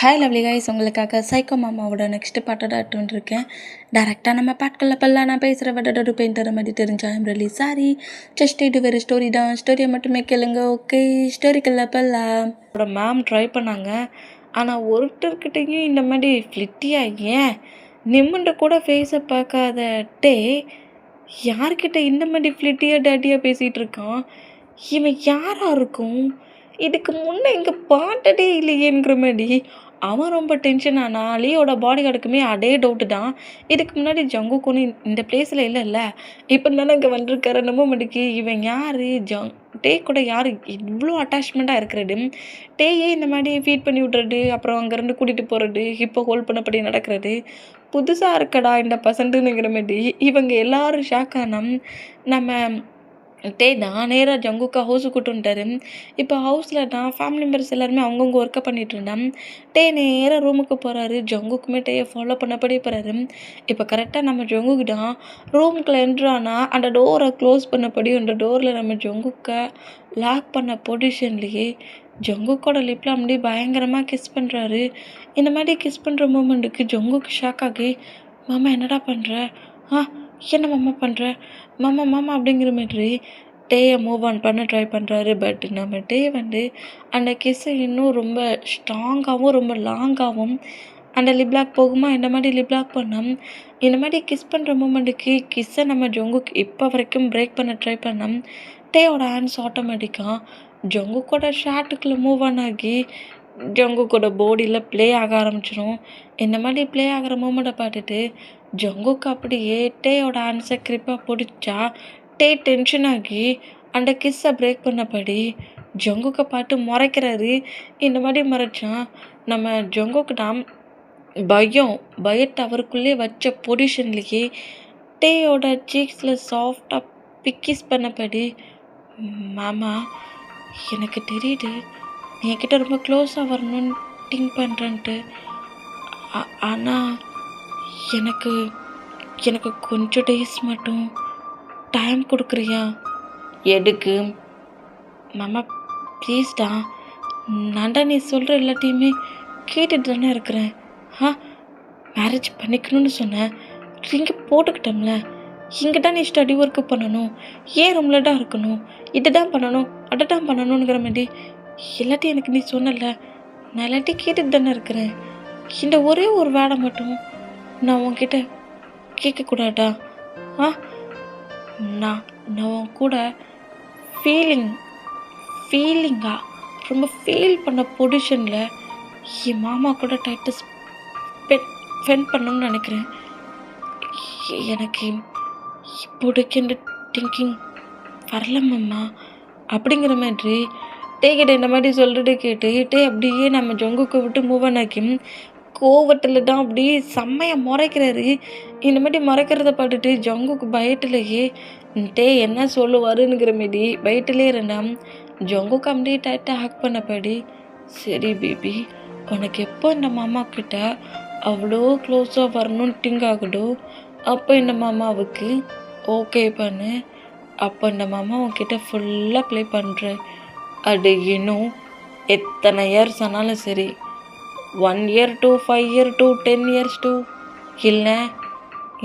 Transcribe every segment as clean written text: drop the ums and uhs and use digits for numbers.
Hi lovely guys, உங்களுக்காக psycho மாமாவோட next பாட்டோட அட்டுருக்கேன். டேரெக்டாக நம்ம பாட்களில் பல்லாம் நான் பேசுகிற வடடு பெயிண்டரை மாதிரி தெரிஞ்சா ஐம் ரியலி சாரி. ஜஸ்ட் இது வேறு ஸ்டோரி தான், ஸ்டோரியை மட்டுமே கேளுங்க. ஓகே, ஸ்டோரிக்குள்ள பல்லாம் மேம் ட்ரை பண்ணாங்க. ஆனால் ஒருத்தர்கிட்டையும் இந்த மாதிரி ஃப்ளிட்டியாக ஏன் நிம்முன்ற கூட ஃபேஸை பார்க்காத டே யார்கிட்ட இந்த மாதிரி ஃப்ளிட்டியாக டேட்டியாக பேசிகிட்டு இருக்கான்? இவன் யாராக இருக்கும்? இதுக்கு முன்னே இங்கே பாட்டதே இல்லையேங்கிற மாதிரி அவன் ரொம்ப டென்ஷன் ஆனா. லியோட பாடி கார்டுக்குமே அதே டவுட்டு தான். இதுக்கு முன்னாடி ஜங்குக்கு இந்த பிளேஸில் இல்லைல்ல, இப்போ தானே இங்கே வந்திருக்காரு. நம்ப மாட்டேக்கு இவன் யார்? டே கூட யார் இவ்வளோ அட்டாச்மெண்ட்டாக இருக்கிறது? டேயே இந்த மாதிரி ஃபீட் பண்ணி விட்றது, அப்புறம் அங்கேருந்து கூட்டிகிட்டு போகிறது, இப்போ ஹோல்ட் பண்ணப்படி நடக்கிறது புதுசாக இருக்கடா இந்த பசண்டுங்கிற மாதிரி இவங்க எல்லாரும் ஷாக் ஆனோம். நம்ம டே தான் நேராக ஜங்குக்கா ஹவுஸுக்கு கூட்டு வந்துட்டாரு. இப்போ ஹவுஸில் நான் ஃபேமிலி மெம்பர்ஸ் எல்லாருமே அவங்கவுங்க ஒர்க்கை பண்ணிகிட்டு இருந்தேன். டே நேராக ரூமுக்கு போகிறாரு. ஜங்குக்குமே டேயை ஃபாலோ பண்ணப்படியே போகிறாரு. இப்போ கரெக்டாக நம்ம ஜங்குக்கு தான் ரூமுக்குள்ளே என்ட்ரானா அந்த டோரை க்ளோஸ் பண்ணப்படி அந்த டோரில் நம்ம ஜங்குக்கை லாக் பண்ண பொசிஷன்லேயே ஜங்குக்கோட லிப்பில் அப்படி பயங்கரமாக கிஸ் பண்ணுறாரு. இந்த மாதிரி கிஸ் பண்ணுற மூமெண்ட்டுக்கு ஜங்குக்கு ஷாக் ஆகி, மாமா என்னடா பண்ணுற? என்ன மாமா பண்ணுற? மாமா அப்படிங்கிற மாதிரி டேயை மூவ் ஆன் பண்ண ட்ரை பண்ணுறாரு. பட் நம்ம டே அந்த கிஸ்ஸை இன்னும் ரொம்ப ஸ்ட்ராங்காகவும் ரொம்ப லாங்காகவும் அந்த லிப்லாக் போகுமா இந்த மாதிரி லிப்லாக் பண்ணோம். இந்த மாதிரி கிஸ் பண்ணுற மூமெண்ட்டுக்கு கிஸ்ஸை நம்ம ஜங்குக்கு இப்போ வரைக்கும் பிரேக் பண்ண ட்ரை பண்ணோம். டேயோட ஹேண்ட்ஸ் ஆட்டோமேட்டிக்காக ஜங்குக்கோட ஷார்ட்டுக்குள்ளே மூவ் ஆன் ஆகி ஜங்குக்கோட பாடியில் ப்ளே ஆக ஆரம்பிச்சிடும். இந்த மாதிரி ப்ளே ஆகிற மூமெண்ட்டை பார்த்துட்டு ஜங்குக்கு அப்படியே டேயோட ஹேண்ட்ஸை கிரிப்பாக பிடிச்சா டே டென்ஷன் ஆகி அந்த கிஸ்ஸை பிரேக் பண்ணபடி ஜங்குக்கை பார்த்து முறைக்கிறாரு. இந்த மாதிரி முறைச்சான் நம்ம ஜங்குக்கு தான் பயத்தை அவருக்குள்ளே வச்ச பொசிஷன்லேயே டேயோட சீக்ஸில் சாஃப்டாக பிக்கிஸ் பண்ணபடி, மாமா எனக்கு தெரியுது நீ என்கிட்ட ரொம்ப க்ளோஸாக வரணும்னு திங்க் பண்ணுறேன்ட்டு, ஆனால் எனக்கு எனக்கு கொஞ்சம் டேஸ் மட்டும் டைம் கொடுக்குறியா? எதுக்கு? மாமா ப்ளீஸ்டா, நான்டா நீ சொல்கிற எல்லாத்தையுமே கேட்டுட்டு தானே இருக்கிறேன். மேரேஜ் பண்ணிக்கணும்னு சொன்னேன், ரிங்கு போட்டுக்கிட்டோம்ல. இங்கே தான் நீ ஸ்டடி ஒர்க்கு பண்ணணும், ஏன் ரூமில் தான் இருக்கணும், இதை தான் பண்ணணும் அதை தான் பண்ணணுங்கிற மாதிரி எல்லாத்தையும் எனக்கு நீ சொன்னல. நான் எல்லாத்தையும் கேட்டுட்டு தானே இருக்கிறேன். இந்த ஒரே ஒரு வேலை மட்டும் நான் உன்கிட்ட கேட்கக்கூடாதா? நான் உன் கூட ஃபீலிங்காக ரொம்ப ஃபீல் பண்ண பொசிஷனில் என் மாமா கூட டைட்டு ஸ்பெண்ட் பண்ணணும்னு நினைக்கிறேன். எனக்கு இப்போதைக்கு இந்த திங்கிங் வரல மாமா அப்படிங்கிற மாதிரி டேக்கிட்ட இந்த மாதிரி சொல்லிட்டு கேட்டு அப்படியே நம்ம ஜங்குக்கு விட்டு மூவ் ஆன் ஆக்கி கோவத்தில் தான் அப்படியே செம்மையாக முறைக்கிறாரு. இந்த மாதிரி முறைக்கிறத பார்த்துட்டு ஜங்குக்கு பயத்திலேயே டே என்ன சொல்லுவாருங்கிற மாரி பயத்திலே இருந்தான். ஜங்குக்கு அப்படியே டைட்டாக ஹேக் பண்ணபடி, சரி பேபி, உனக்கு எப்போ இந்த மாமா கிட்ட அவ்வளோ க்ளோஸாக வரணும்னு திங்க் ஆகுதோ அப்போ இந்த மாமாவுக்கு ஓகே பண்ணு. அப்போ இந்த மாமா உன்கிட்ட ஃபுல்லாக ப்ளே பண்ணுறேன். அது இன்னும் எத்தனை இயர்ஸ் ஆனாலும் சரி, 1 year to 5 year to 10 years to, இல்லை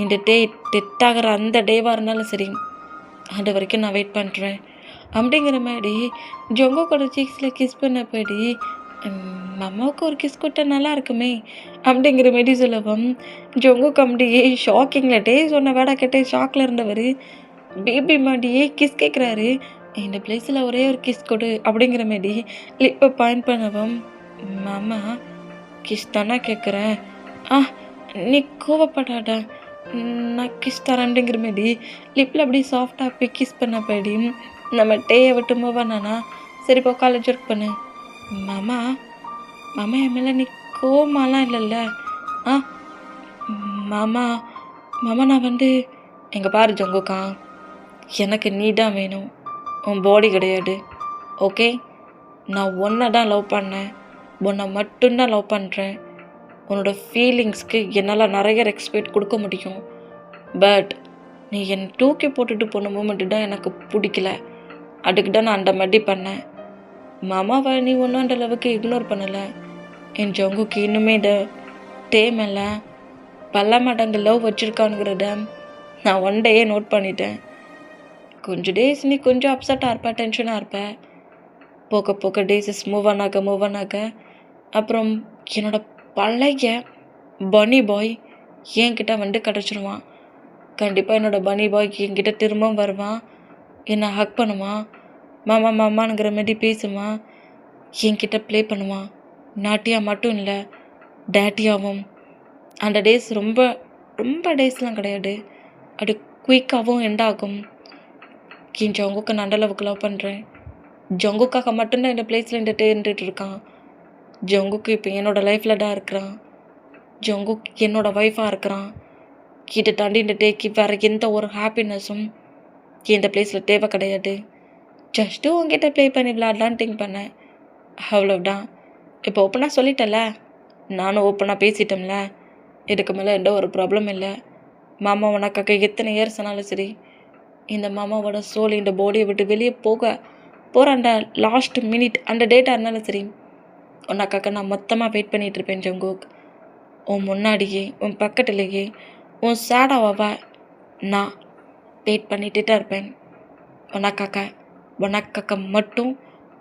இந்த டே டெத் ஆகிற அந்த டேவாக இருந்தாலும் சரி, அது வரைக்கும் நான் வெயிட் பண்ணுறேன் அப்படிங்கிற மாதிரி ஜங்குக்கோட சீக்ஸில் கிஸ் பண்ணபடி, மாமாவுக்கு ஒரு கிஸ் கொடுத்தா நல்லா இருக்குமே அப்படிங்கிற மாதிரி சொல்லவும் ஜங்குக்கு அப்படியே ஷாக்கிங்கில் டே சொன்ன வேடா கேட்டே ஷாக்கில் இருந்தவர் பேபி மாதிரியே கிஸ் கேட்குறாரு. இந்த பிளேஸில் ஒரே ஒரு கிஸ் கொடு அப்படிங்கிற மாதிரி லிப்பை பாயிண்ட் பண்ணவும், மாமா கிஸ் தானே கேட்குறேன், நீ கோவப்படாடா, நான் கிஸ் தரேன்ங்கிற மாதிரி லிப்பில் அப்படியே சாஃப்டாக போய் கிஸ் பண்ணபடி நம்ம டேயை விட்டு மூவ் பண்ணானா. சரி இப்போ காலேஜ் ஒர்க் பண்ணு. மாமா என் மேலே நீ கோவமாலாம் இல்லைல்ல? மாமா நான் எங்கள் பாரு ஜங்குக்கா, எனக்கு நீ தான் வேணும், உன் பாடி கிடையாது. ஓகே, நான் உன்னை தான் லவ் பண்ணேன், உன்னை மட்டும்தான் லவ் பண்ணுறேன். உன்னோட ஃபீலிங்ஸ்க்கு என்னால் நிறைய ரெஸ்பெக்ட் கொடுக்க முடியும். பட் நீ என்னை தூக்கி போட்டுட்டு போன மூமெண்ட்டு தான் எனக்கு பிடிக்கல. அதுக்கு தான் நான் அந்த மாதிரி பண்ணேன். மாமாவை நீ ஒன்றும் அந்த அளவுக்கு இக்னோர் பண்ணலை. என் ஜங்குக்கு இன்னுமே இந்த டே மேலே பல மடங்கு லவ் வச்சுருக்கானுங்கிறத நான் ஒன் டேயே நோட் பண்ணிட்டேன். கொஞ்சம் டேஸ் நீ கொஞ்சம் அப்செட்டாக இருப்பேன், டென்ஷனாக இருப்பேன். போக போக டேஸஸ் மூவ் ஆனாக அப்புறம் என்னோடய பழைய பனி பாய் என்கிட்ட வந்துட்டு கிடச்சிருவான். கண்டிப்பாக என்னோடய பனி பாய் என்கிட்ட திரும்பவும் வருவான், என்னை ஹக் பண்ணுவான், மாமா மாமாங்கிற மாதிரி பேசுவான், என்கிட்ட ப்ளே பண்ணுவான். நாட்டியாக மட்டும் இல்லை, டேட்டியாகவும். அந்த டேஸ் ரொம்ப ரொம்ப டேஸ்லாம் கிடையாது, அது குயிக்காகவும் எண்டாகும். என் ஜங்குக்கு நான் அளவுக்கு லவ் பண்ணுறேன். ஜங்குக்காக மட்டும்தான் இந்த பிளேஸில் இருந்துட்டு இருக்கான். ஜங்குக்கு இப்போ என்னோடய லைஃப்பில் தான் இருக்கிறான். ஜங்குக் என்னோடய ஒய்ஃபாக இருக்கிறான். இதை தாண்டி இந்த டேக்கு வேறு எந்த ஒரு ஹாப்பினஸும் இந்த பிளேஸில் தேவை கிடையாது. ஜஸ்ட்டு உங்ககிட்ட ப்ளே பண்ணி விளாட்லான்னு திங்க் பண்ணேன், அவ்வளோதான். இப்போ ஓப்பனாக சொல்லிட்டல, நானும் ஓப்பனாக பேசிட்டோம்ல, இதுக்கு மேலே எந்த ஒரு ப்ராப்ளம் இல்லை. மாமா உனக்காக எத்தனை இயர்ஸ் ஆனாலும் சரி, இந்த மாமாவோட சோல் இந்த பாடியை விட்டு வெளியே போகிற அந்த லாஸ்ட் மினிட் அந்த டேட்டாக இருந்தாலும் சரி, உனக்காக நான் மொத்தமாக வெயிட் பண்ணிகிட்ருப்பேன் ஜங்குக். உன் முன்னாடியே, உன் பக்கத்துலேயே, உன் சேடாவாக நான் வெயிட் பண்ணிட்டு தான் இருப்பேன். உனக்காக மட்டும்,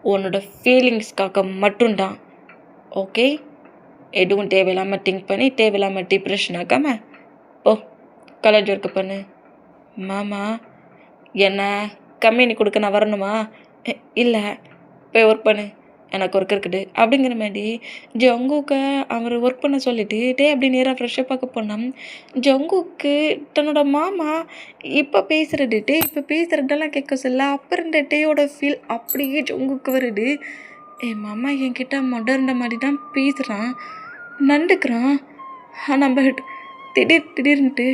உன்னோட ஃபீலிங்ஸ்க்காக மட்டும்தான். ஓகே? எதுவும் தேவையில்லாமல் திங்க் பண்ணி தேவையில்லாமல் டிப்ரெஷன் ஆகாமல் ஓ காலேஜ் ஒர்க்கு பண்ணு. மாமா என்ன கம்பெனி கொடுக்க நான் வரணுமா? இல்லை, போய் ஒர்க் பண்ணு, எனக்கு ஒர்க் இருக்குது அப்படிங்கிற மாதிரி ஜங்குக்கு அவர் ஒர்க் பண்ண சொல்லிவிட்டு அப்படி நேராக ஃப்ரெஷ்ஷப் பார்க்க போனோம். ஜங்குக்கு தன்னோட மாமா இப்போ பேசுகிறதெல்லாம் கேட்க சொல்ல அப்புறம் டேயோட ஃபீல் அப்படியே ஜங்குக்கு வருது. என் மாமா என்கிட்ட மொடர்ந்த மாதிரி தான் பேசுகிறான், நண்டுக்கிறான். ஆனால் பட் திடீர்னுட்டு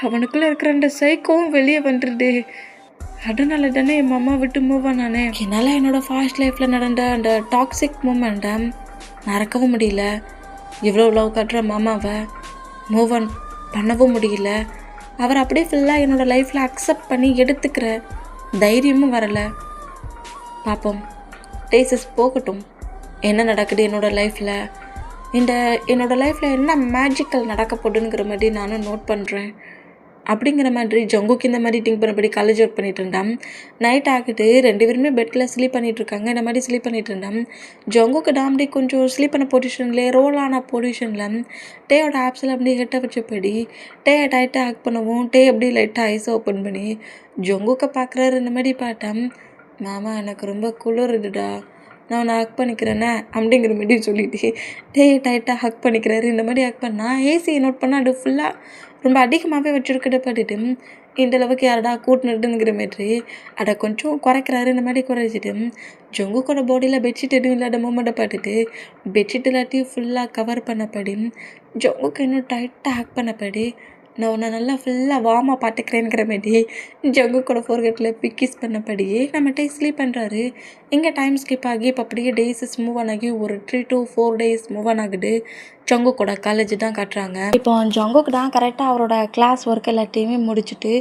அவனுக்குள்ளே இருக்கிற அந்த சைக்கோவும் வெளியே வந்துடுது. அதனால தானே என் மாமா விட்டு மூவ் ஆனானே. என்னால் என்னோடய ஃபாஸ்ட் லைஃப்பில் நடந்த அந்த டாக்ஸிக் மூமெண்ட்டை மறக்கவும் முடியல. இவ்வளோ லவ் காட்டுற மாமாவை மூவ் ஆன் பண்ணவும் முடியல. அவர் அப்படியே ஃபுல்லாக என்னோடய லைஃப்பில் அக்செப்ட் பண்ணி எடுத்துக்கிற தைரியமும் வரலை. பார்ப்போம், டேஸஸ் போகட்டும், என்ன நடக்குது என்னோடய லைஃப்பில், என்னோடய லைஃப்பில் என்ன மேஜிக்கல் நடக்க போடுங்கிற மாதிரி நானும் நோட் பண்ணுறேன். அப்படிங்கிற மாதிரி ஜங்குக்கு இந்த மாதிரி திங்க் பண்ணபடி காலேஜ் ஒர்க் பண்ணிகிட்டு இருந்தான். நைட் ஆகிட்டு 2 பேருமே பெட்டில் ஸ்லீப் பண்ணிகிட்ருக்காங்க. இந்த மாதிரி ஸ்லீப் பண்ணிகிட்டு இருந்தான். ஜங்குக்கு டாம்டி கொஞ்சம் ஸ்லீப் பண்ண பொசிஷனில், ரோல் ஆன பொசிஷனில் டேயோட ஆப்ஸில் அப்படி ஹெட்டை வச்சபடி டேயை டைட்டாக ஹேக் பண்ணவும் அப்படி லைட்டாக ஐஸை ஓப்பன் பண்ணி ஜங்குக்கை பார்க்குறாரு. இந்த மாதிரி பார்த்தேன், மாமா எனக்கு ரொம்ப குளிருதுடா, நான் உன்னை ஹக் பண்ணிக்கிறேனே அப்படிங்கிற மாதிரி சொல்லிட்டு டைட்டாக ஹக் பண்ணிக்கிறாரு. இந்த மாதிரி ஹக் பண்ணால் ஏசியை நோட் பண்ணால் அது ஃபுல்லாக ரொம்ப அதிகமாகவே வச்சுருக்கிட்ட பார்த்துட்டு இந்தளவுக்கு யாரடா கூட்டினுட்டுங்கிற மாதிரி அதை கொஞ்சம் குறைக்கிறாரு. இந்த மாதிரி குறைச்சிட்டு ஜங்குக்கோட பாடியில் பெட்ஷீட் எதுவும் இல்லாத மூமெண்ட்டை பார்த்துட்டு பெட்ஷீட் எல்லாத்தையும் ஃபுல்லாக கவர் பண்ணப்படி ஜங்குக்கு இன்னும் டைட்டாக ஹக் பண்ணப்படி நான் உன்னை நல்லா ஃபுல்லாக வார்மாக பார்த்துக்கிறேங்கிற மாதிரி ஜங்குக்கோட ஃபோர்கெட்டில் பிக்கிஸ் பண்ணப்படியே நம்மகிட்ட ஸ்லீப் பண்ணுறாரு. இங்கே டைம் ஸ்கிப் ஆகி இப்போ அப்படியே டேஸஸ் மூவ் ஆன் ஆகி ஒரு 3 to 4 days மூவ் ஆன் ஆகுது. ஜங்குக்கோட காலேஜ் தான் காட்டுறாங்க. இப்போ ஜங்குக்கு தான் கரெக்டாக அவரோட கிளாஸ் ஒர்க் எல்லாத்தையுமே முடிச்சுட்டு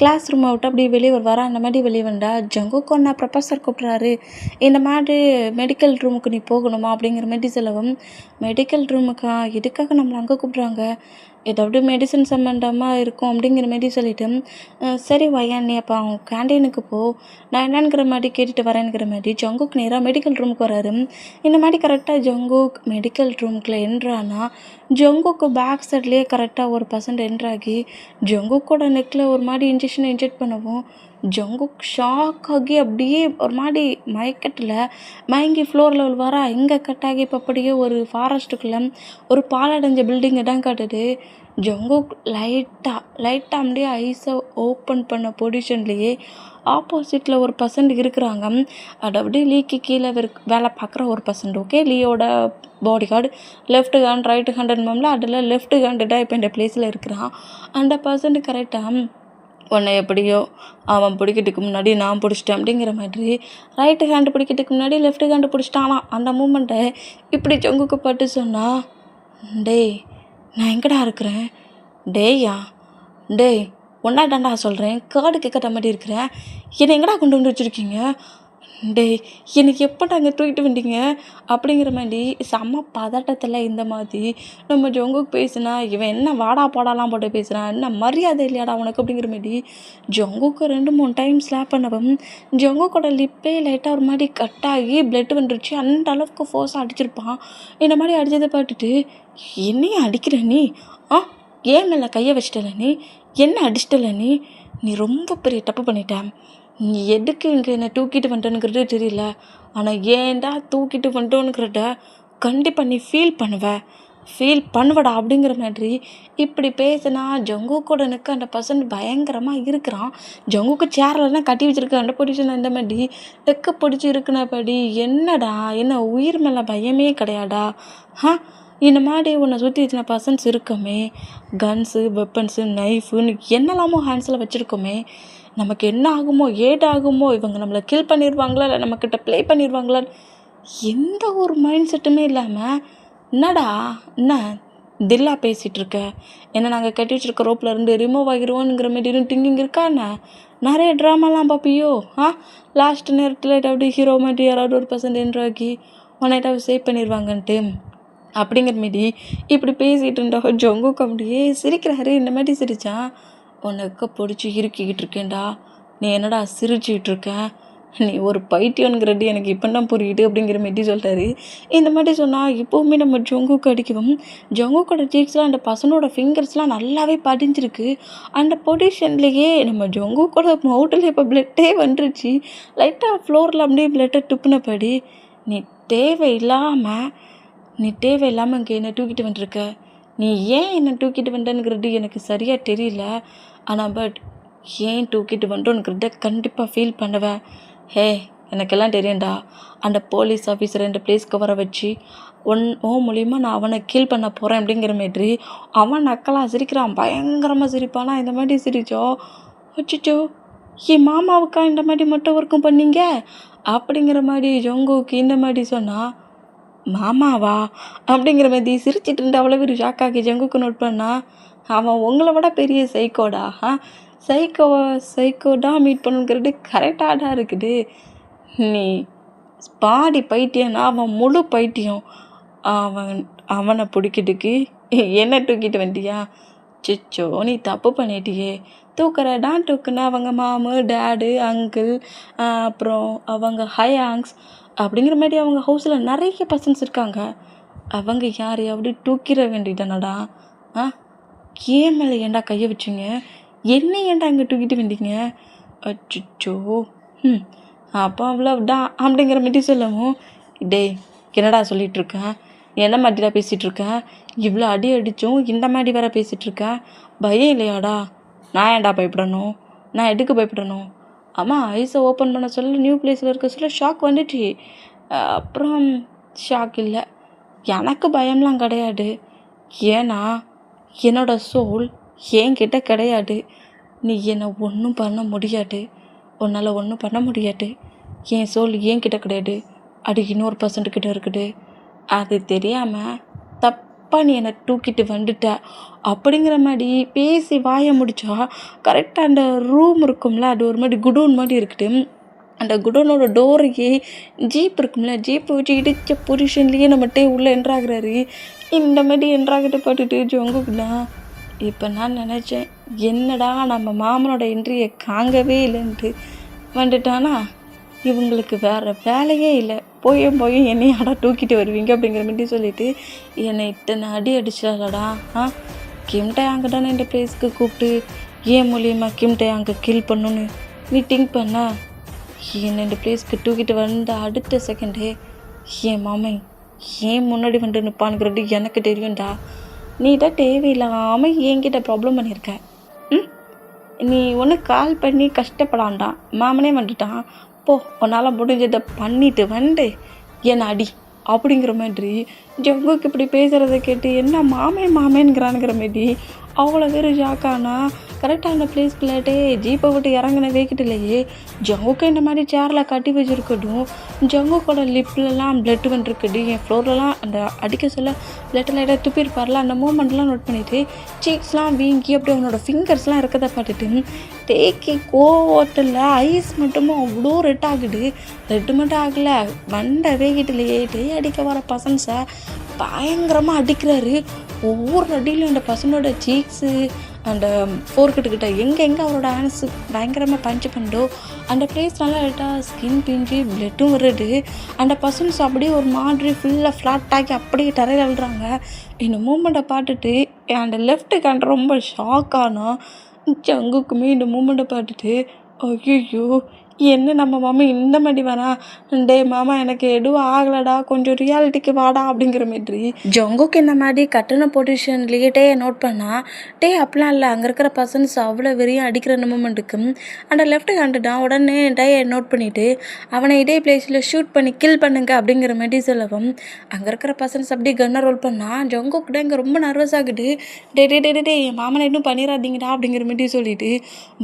கிளாஸ் ரூமை விட்டு அப்படி வெளியே வருவார். அந்த மாதிரி வெளியே வந்தால் ஜங்குக்கு ஒன்றா ப்ரொஃபஸர் கூப்பிட்றாரு. இந்த மாதிரி மெடிக்கல் ரூமுக்கு நீ போகணுமா அப்படிங்கிற மாதிரி சொல்லவும், மெடிக்கல் ரூமுக்கா, எதுக்காக நம்மளை அங்கே கூப்பிட்றாங்க, ஏதாவது மெடிசன் சம்மந்தமாக இருக்கும் அப்படிங்கிற மாதிரி சொல்லிவிட்டு சரி வையா நீ அப்போ அவங்க கேண்டீனுக்கு போ, நான் என்னங்கிற மாதிரி கேட்டுட்டு வரேங்கிற மாதிரி ஜங்குக் நேராக மெடிக்கல் ரூமுக்கு வராரு. இந்த மாதிரி கரெக்டாக ஜங்குக் மெடிக்கல் ரூமுக்குள்ளே என்ட்ரானா ஜங்குக்கு பேக் சைட்லேயே கரெக்டாக ஒரு பர்சன்ட் என்ட்ராகி ஜங்குக்கோட நெக்கில் ஒரு மாதிரி இன்ஜெக்ஷனை இன்ஜெக்ட் பண்ணவும் ஜங்குக் ஷாக் ஆகி அப்படியே ஒரு மாதிரி மயங்கி ஃப்ளோரில் விழுவாரா. இங்கே கட்டாகி இப்போ அப்படியே ஒரு ஃபாரஸ்ட்டுக்குள்ளே ஒரு பாலடைஞ்ச பில்டிங்கை தான் காட்டுது. ஜங்குக் லைட்டாக அப்படியே ஐஸை ஓப்பன் பண்ண பொசிஷன்லேயே ஆப்போசிட்டில் ஒரு பர்சன்ட் இருக்கிறாங்க. அதை அப்படியே லீக்கு கீழே வேலை பார்க்குற ஒரு பர்சன்ட். ஓகே, லீயோட bodyguard left hand right ஹேண்டுன்னு அதில் லெஃப்ட் ஹேண்டு தான் இப்போ இந்த பிளேஸில் இருக்கிறான். அந்த பர்சன்ட் கரெக்டாக உன்னை எப்படியோ அவன் பிடிக்கிறதுக்கு முன்னாடி நான் பிடிச்சிட்டேன் அப்படிங்கிற மாதிரி ரைட்டு ஹேண்டு பிடிக்கிறதுக்கு முன்னாடி லெஃப்ட் ஹேண்டு பிடிச்சிட்டானா. அந்த மூமெண்ட்டை இப்படி ஜங்குக்கு பட்டு சொன்னால், டேய் நான் எங்கடா இருக்கிறேன், டேய் ஒன்றா தாண்டா சொல்கிறேன், கார்டு கேட்குற மாதிரி இருக்கிறேன், என்னை எங்கடா கொண்டு வந்து வச்சுருக்கீங்க, டேய் எனக்கு எப்போ நாங்கள் தூக்கிட்டு வந்தீங்க அப்படிங்கிற மாதிரி செம்ம பதட்டத்தில் இந்த மாதிரி நம்ம ஜங்குக்கு பேசுனா இவன் என்ன வாடா பாடாலாம் போட்டு பேசுகிறான், என்ன மரியாதை இல்லையாடா உனக்கு அப்படிங்கிற மாதிரி ஜங்குக்கு 2-3 டைம் ஸ்லாப் பண்ணவன் ஜங்குக்கோட லிப்பே லைட்டாக ஒரு மாதிரி கட் ஆகி பிளட் வந்துருச்சு. அந்த அளவுக்கு ஃபோர்ஸாக அடிச்சிருப்பான். இந்த மாதிரி அடித்ததை பார்த்துட்டு என்னையும் அடிக்கிற நீ, ஆ ஏன் மேலே கையை வச்சிட்டல நீ, என்ன அடிச்சிட்டல நீ ரொம்ப பெரிய தப்பு பண்ணிட்டேன். நீ எதுக்கு இங்கே என்னை தூக்கிட்டு வந்துட்டேனுங்கிறது தெரியல, ஆனால் ஏன்டா தூக்கிட்டு வந்துட்டோன்னுங்கிறத கண்டிப்பாக நீ ஃபீல் பண்ணுவடா அப்படிங்கிற மாதிரி இப்படி பேசினா ஜங்குக்கூடனுக்கு அந்த பர்சன் பயங்கரமாக இருக்கிறான். ஜங்குக்கு சேர்லலாம் கட்டி வச்சிருக்க அந்த பொசிஷன் அந்த மாதிரி டெக்க பிடிச்சி இருக்குனபடி என்னடா என்ன உயிர் மேலே பயமே கிடையாடா, இந்த மாதிரி உன்னை சுற்றி வச்சின பர்சன்ஸ் இருக்கோமே, கன்ஸு வெப்பன்ஸு நைஃபுன்னு என்னெல்லாமோ ஹேண்ட்ஸில் வச்சுருக்கோமே, நமக்கு என்ன ஆகுமோ ஏடாகுமோ, இவங்க நம்மளை கில் பண்ணிடுவாங்களா இல்லை நம்மக்கிட்ட ப்ளே பண்ணிடுவாங்களா, எந்த ஒரு மைண்ட் செட்டுமே இல்லாமல் என்னடா என்ன தில்லா பேசிகிட்டு இருக்க, என்ன நாங்கள் கட்டி வச்சுருக்க ரோப்பில் இருந்து ரிமூவ் ஆகிடுவோங்கிற மாதிரி திங்கிங் இருக்கா என்ன, நிறைய ட்ராமாலாம் பார்ப்பியோ, லாஸ்ட் நேரத்தில் அப்படி ஹீரோ மாதிரி யாராவது ஒரு பர்சன்ட் என்ட்ராகி ஒன்னைட்டாவது சேவ் பண்ணிடுவாங்கன்ட்டு அப்படிங்கிற மாரி இப்படி பேசிகிட்டு இருந்தா ஜங்குக்கு அப்படியே சிரிக்கிறாரு. இந்த மாதிரி சிரித்தான், உனக்கு பிடிச்சி இறுக்கிக்கிட்டு இருக்கேன்டா, நீ என்னடா சிரிச்சுக்கிட்டு இருக்க, நீ ஒரு பைத்தியங்கிறது எனக்கு இப்போ தான் புரியுது அப்படிங்கிற மாரி சொல்லிட்டாரு. இந்த மாதிரி சொன்னால் இப்போவுமே நம்ம ஜங்குக்கு அடிக்கவும் ஜங்குக்கோட சீக்ஸ்லாம் அந்த பசனோட ஃபிங்கர்ஸ்லாம் நல்லாவே படிஞ்சிருக்கு. அந்த பொசிஷன்லேயே நம்ம ஜங்குக்கோட மவுட்டில் இப்போ பிளட்டே வந்துருச்சு. லைட்டாக ஃப்ளோரில் அப்படியே பிளட்டை துப்புனபடி நீ தேவையில்லாமல் இங்கே என்னை தூக்கிட்டு வந்துருக்க, நீ ஏன் என்னை தூக்கிட்டு வந்தேனுங்கிறது எனக்கு சரியாக தெரியல, ஆனால் பட் ஏன் தூக்கிட்டு வந்துட்டோன்னுங்கிறத கண்டிப்பாக ஃபீல் பண்ணுவேன். எனக்கெல்லாம் தெரியும்டா, அந்த போலீஸ் ஆஃபீஸர் இந்த பிளேஸ்க்கு வர வச்சு ஓ மூலியமாக நான் அவனை கீல் பண்ண போகிறேன் அப்படிங்கிற மாதிரி அவன் நக்கலாக சிரிக்கிறான். பயங்கரமாக சிரிப்பானா. இந்த மாதிரி சிரிச்சோ வச்சுச்சோ என் மாமாவுக்கா இந்த மாதிரி மட்டும் ஒர்க்கும் பண்ணீங்க அப்படிங்கிற மாதிரி ஜங்குக்கு இந்த மாதிரி சொன்னால், மாமாவா அப்படிங்கிற மாதிரி சிரிச்சிட்டு இருந்து அவ்வளோ ஒரு ஷாக்காகி ஜங்குக்கு நோட் பண்ணா, அவன் உங்களை விட பெரிய சைக்கோடா, சைக்கோடா மீட் பண்ணுங்கிறது கரெக்டாக இருக்குது. நீ பாடி பைத்தியம்னா அவன் முழு பைத்தியம். அவனை பிடிக்கிறதுக்கு என்ன தூக்கிட்டு வண்டியா, சிச்சோ நீ தப்பு பண்ணிட்டியே, தூக்குறடா தூக்குனா அவங்க மாமு டேடு அங்கிள் அப்புறம் அவங்க ஹயாங்ஸ் அப்படிங்கிற மாதிரி அவங்க ஹவுஸில் நிறைய பர்சன்ஸ் இருக்காங்க. அவங்க யாரையாவது தூக்கிட வேண்டியதானடா, ஏன் மேலே ஏன்டா கையை வச்சிங்க, என்ன ஏன்டா அங்கே தூக்கிட்டு வந்தீங்க, அச்சிச்சோ அப்போ அவ்வளோடா அப்படிங்கிற மாதிரி சொல்லவும், டேய் என்னடா சொல்லிகிட்ருக்கேன், என்ன மாதிரிடா பேசிகிட்ருக்கேன், இவ்வளோ அடி அடித்தும் இந்த மாதிரி வேற பேசிகிட்ருக்கேன், பயம் இல்லையாடா, நான் ஏன்டா பயப்படணும், நான் எதுக்கு பயப்படணும், ஆமாம் ஐஸை ஓப்பன் பண்ண சொல்ல நியூ பிளேஸில் இருக்க சொல்ல ஷாக் வந்துச்சு, அப்புறம் ஷாக் இல்லை, எனக்கு பயம்லாம் கிடையாது, ஏன்னா என்னோடய சோல் என்கிட்ட கிடையாது, நீ என்னை ஒன்றும் பண்ண முடியாது, உன்னால் ஒன்றும் பண்ண முடியாது, என் சோல் என்கிட்ட கிடையாது, அது இன்னொரு பர்சன்ட்கிட்ட இருக்குது, அது தெரியாமல் தப்பாக நீ என்னை தூக்கிட்டு வந்துட்ட அப்படிங்கிற மாதிரி பேசி வாய முடிச்சா கரெக்டாக அந்த ரூம் இருக்கும்ல, அது ஒரு மாதிரி குடோன் மாதிரி இருக்குது. அந்த குடோனோட டோரையே ஜீப் இருக்கும்ல, ஜீப்பை வச்சு இடித்த பொசிஷன்லேயே நம்மகிட்டே உள்ளே என்ட்ராகிறாரு. இந்த மாதிரி என்ட்ராகிட்ட பார்த்துட்டு ஜங்குக்குண்ணா இப்போ நான் நினச்சேன், என்னடா நம்ம மாமனோட என்ட்ரியை காங்கவே இல்லைன்ட்டு வந்துட்டானா, இவங்களுக்கு வேறு வேலையே இல்லை, போயும் என்னையாடா தூக்கிட்டு வருவீங்க அப்படிங்கிற மாதிரி சொல்லிவிட்டு என்னை இத்தனை அடி அடிச்சாலடா, கிம்டே அங்கே தானே இந்த பிளேஸ்க்கு கூப்பிட்டு ஏன் மூலியமாக கிம்டே அங்கே கில் பண்ணணுன்னு நீ திங்க் பண்ண, என்னை இந்த பிளேஸ்க்கு தூக்கிட்டு வந்த அடுத்த செகண்டே என் மாமன் ஏன் முன்னாடி வந்து நிற்பானுங்கிறது எனக்கு தெரியும்டா, நீ தான் தேவையில்லாமல் என்கிட்ட ப்ராப்ளம் பண்ணியிருக்க, நீ ஒன்று கால் பண்ணி கஷ்டப்படான்டா, மாமனே வந்துட்டான், போ உன்னால் முடிஞ்சதை பண்ணிட்டு வந்து என்னை அடி அப்படிங்கிற மாதிரி ஜங்குக்கு இப்படி பேசுகிறத கேட்டு என்ன மாமேன்கிறானுங்கிற மாதிரி அவ்வளோ பேர் ஷாக்கானா. கரெக்டாக அந்த பிளேஸ்க்குள்ள டே ஜீப்பை விட்டு இறங்கின வேக்கிட்டுலையே ஜங்குக்கு இந்த மாதிரி சேரில் கட்டி வச்சுருக்கட்டும். ஜங்குக்கோட லிப்லலாம் பிளட் வந்துருக்குது. என் ஃப்ளோர்லலாம் அந்த அடிக்க சொல்ல பிளட் லைட்டாக துப்பியிருப்பார்ல, அந்த மூமெண்ட்லாம் நோட் பண்ணிவிட்டு சீக்ஸ்லாம் வீங்கி அப்படி அவனோட ஃபிங்கர்ஸ்லாம் இருக்கிறத பார்த்துட்டு டேக்கி கோவத்தில் ஐஸ் மட்டுமும் அவ்வளோ ரெட் ஆகுது. ரெட்டு மட்டும் ஆகலை, வண்டை வேகிட்டுலையே டே அடிக்க வர பசன்ஸை பயங்கரமாக அடிக்கிறாரு. ஒவ்வொரு அடியிலும் அந்த பசனோட சீக்ஸு அந்த ஃபோர்கிட்ட எங்கே அவரோட ஹேண்ட்ஸ் பயங்கரமாக பஞ்சு பண்ணிட்டோ அந்த பிளேஸ் நல்லா லைட்டாக ஸ்கின் பிஞ்சு பிளட்டும் வருது. அந்த பர்சன்ஸ் அப்படியே ஒரு மாதிரி ஃபுல்லாக ஃப்ளாட் ஆகி அப்படியே தரையில் விழுறாங்க. இந்த மூமெண்ட்டை பார்த்துட்டு அந்த லெஃப்ட் ஹேண்ட் ரொம்ப ஷாக் ஆனா. ஜங்குக்குமே இந்த மூமெண்ட்டை பார்த்துட்டு ஐயோ என்ன நம்ம மாமா இந்த மாதிரி வரா, டே மாமா எனக்கு எதுவும் ஆகலடா, கொஞ்சம் ரியாலிட்டிக்கு வாடா அப்படிங்கிற மாதிரி. ஜங்குக்கு இந்த மாதிரி கட்டின பொசிஷன்லேயே டே நோட் பண்ணா. டே அப்படிலாம் இல்லை, அங்கே இருக்கிற பர்சன்ஸ் அவ்வளோ வெறியும் அடிக்கிற மூமெண்ட்டுக்கு அந்த லெஃப்ட் ஹேண்டு தான் உடனே டே நோட் பண்ணிவிட்டு அவனை இதே பிளேஸில் ஷூட் பண்ணி கில் பண்ணுங்க அப்படிங்கிற மாதிரி சொல்லவும் அங்கே இருக்கிற பர்சன்ஸ் அப்படியே கன்னை ரோல் பண்ணால் ஜங்குக்கிட்ட இங்கே ரொம்ப நர்வஸ் ஆகுது. டே என் மாமனை இன்னும் பண்ணிடாதீங்கடா அப்படிங்கிற மாதிரி சொல்லிட்டு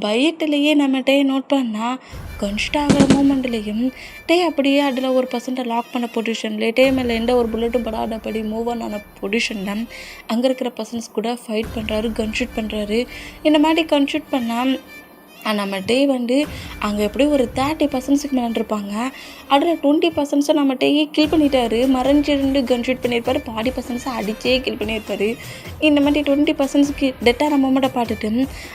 பயத்துலேயே நம்ம டே நோட் பண்ணால் கன்ஸ்ட் ஆகிற மூமெண்ட்லேயும் டே அப்படியே அதில் ஒரு பர்சன்ட்டை லாக் பண்ண பொசிஷனில் டே மேலே எந்த ஒரு புல்லட்டும் படாதபடி மூவ் ஆன பொசிஷனில் அங்கே இருக்கிற பர்சன்ஸ் கூட ஃபைட் பண்ணுறாரு, கன்ஷூட் பண்ணுறாரு. இந்த மாதிரி கன்ஷூட் பண்ணால் நம்ம டே அங்கே எப்படியும் ஒரு 30% மேலே இருப்பாங்க. அதில் 20% நம்ம டேயே கில் பண்ணிட்டாரு. மறைஞ்சிருந்து கன்ஷூட் பண்ணியிருப்பார், 40% அடித்தே கில் பண்ணியிருப்பார். இந்த மாதிரி 20% டெட்டான மூமெண்ட்டை பார்த்துட்டு